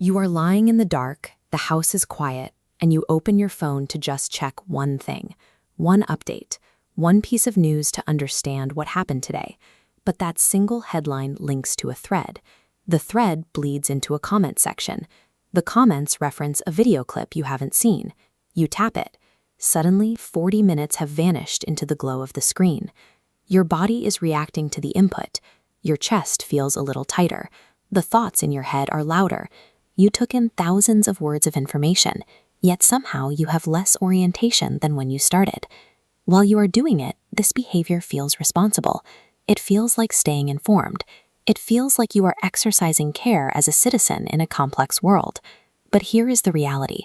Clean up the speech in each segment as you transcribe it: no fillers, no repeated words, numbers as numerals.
You are lying in the dark, the house is quiet, and you open your phone to just check one thing, one update, one piece of news to understand what happened today. But that single headline links to a thread. The thread bleeds into a comment section. The comments reference a video clip you haven't seen. You tap it. Suddenly, 40 minutes have vanished into the glow of the screen. Your body is reacting to the input. Your chest feels a little tighter. The thoughts in your head are louder. You took in thousands of words of information, yet somehow you have less orientation than when you started. While you are doing it, this behavior feels responsible. It feels like staying informed. It feels like you are exercising care as a citizen in a complex world. But here is the reality.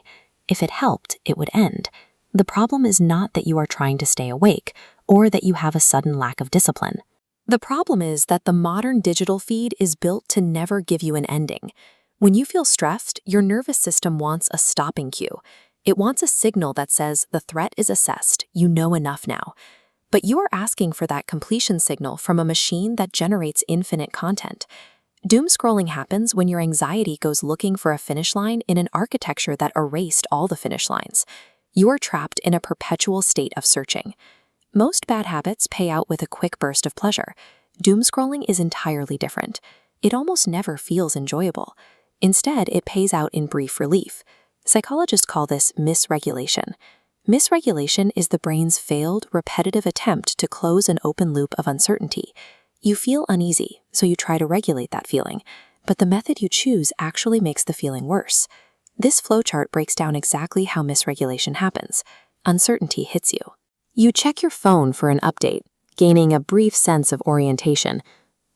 If it helped, it would end. The problem is not that you are trying to stay awake or that you have a sudden lack of discipline. The problem is that the modern digital feed is built to never give you an ending. When you feel stressed, your nervous system wants a stopping cue. It wants a signal that says the threat is assessed, you know enough now. But you are asking for that completion signal from a machine that generates infinite content. Doomscrolling happens when your anxiety goes looking for a finish line in an architecture that erased all the finish lines. You are trapped in a perpetual state of searching. Most bad habits pay out with a quick burst of pleasure. Doomscrolling is entirely different. It almost never feels enjoyable. Instead, it pays out in brief relief. Psychologists call this misregulation. Misregulation is the brain's failed, repetitive attempt to close an open loop of uncertainty. You feel uneasy, so you try to regulate that feeling, but the method you choose actually makes the feeling worse. This flowchart breaks down exactly how misregulation happens. Uncertainty hits you. You check your phone for an update, gaining a brief sense of orientation,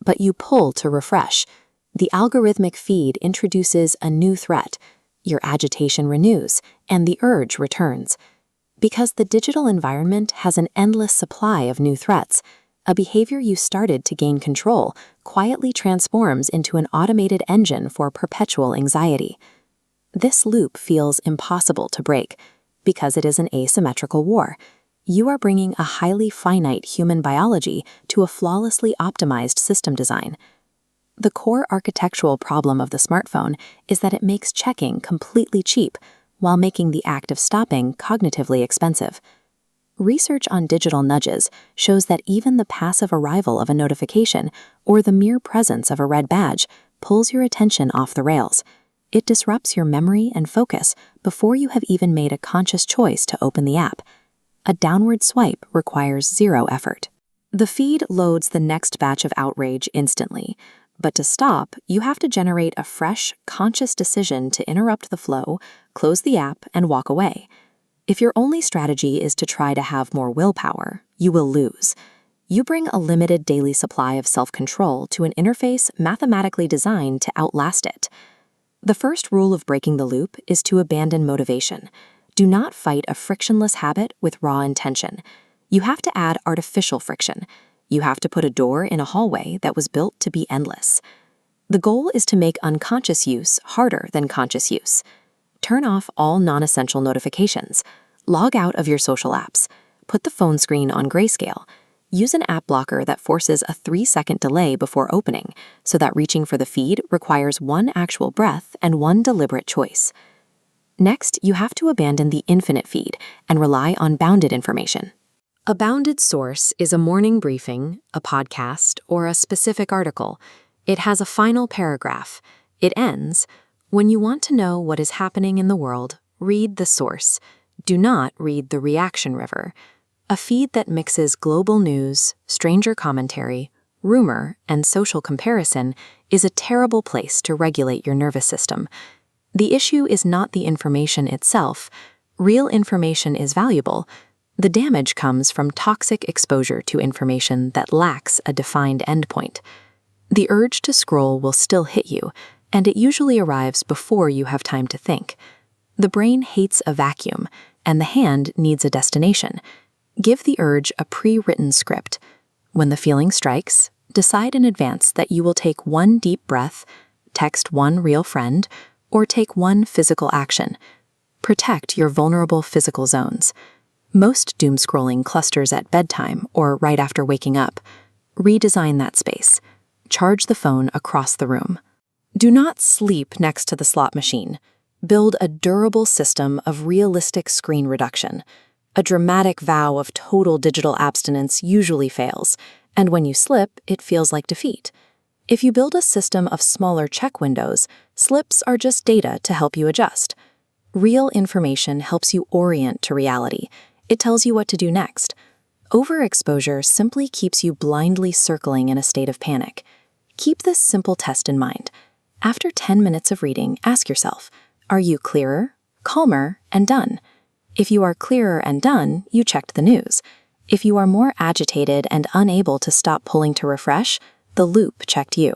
but you pull to refresh. The algorithmic feed introduces a new threat. Your agitation renews, and the urge returns. Because the digital environment has an endless supply of new threats, a behavior you started to gain control quietly transforms into an automated engine for perpetual anxiety. This loop feels impossible to break because it is an asymmetrical war. You are bringing a highly finite human biology to a flawlessly optimized system design. The core architectural problem of the smartphone is that it makes checking completely cheap while making the act of stopping cognitively expensive. Research on digital nudges shows that even the passive arrival of a notification or the mere presence of a red badge pulls your attention off the rails. It disrupts your memory and focus before you have even made a conscious choice to open the app. A downward swipe requires zero effort. The feed loads the next batch of outrage instantly. But to stop, you have to generate a fresh, conscious decision to interrupt the flow, close the app, and walk away. If your only strategy is to try to have more willpower, you will lose. You bring a limited daily supply of self-control to an interface mathematically designed to outlast it. The first rule of breaking the loop is to abandon motivation. Do not fight a frictionless habit with raw intention. You have to add artificial friction. You have to put a door in a hallway that was built to be endless. The goal is to make unconscious use harder than conscious use. Turn off all non-essential notifications. Log out of your social apps. Put the phone screen on grayscale. Use an app blocker that forces a 3-second delay before opening, so that reaching for the feed requires one actual breath and one deliberate choice. Next, you have to abandon the infinite feed and rely on bounded information. A bounded source is a morning briefing, a podcast, or a specific article. It has a final paragraph. It ends, "When you want to know what is happening in the world, read the source. Do not read the reaction river." A feed that mixes global news, stranger commentary, rumor, and social comparison is a terrible place to regulate your nervous system. The issue is not the information itself. Real information is valuable. The damage comes from toxic exposure to information that lacks a defined endpoint. The urge to scroll will still hit you, and it usually arrives before you have time to think. The brain hates a vacuum, and the hand needs a destination. Give the urge a pre-written script. When the feeling strikes, decide in advance that you will take one deep breath, text one real friend, or take one physical action. Protect your vulnerable physical zones. Most doomscrolling clusters at bedtime or right after waking up. Redesign that space. Charge the phone across the room. Do not sleep next to the slot machine. Build a durable system of realistic screen reduction. A dramatic vow of total digital abstinence usually fails, and when you slip, it feels like defeat. If you build a system of smaller check windows, slips are just data to help you adjust. Real information helps you orient to reality. It tells you what to do next. Overexposure simply keeps you blindly circling in a state of panic. Keep this simple test in mind. After 10 minutes of reading, ask yourself, are you clearer, calmer, and done? If you are clearer and done, you checked the news. If you are more agitated and unable to stop pulling to refresh, the loop checked you.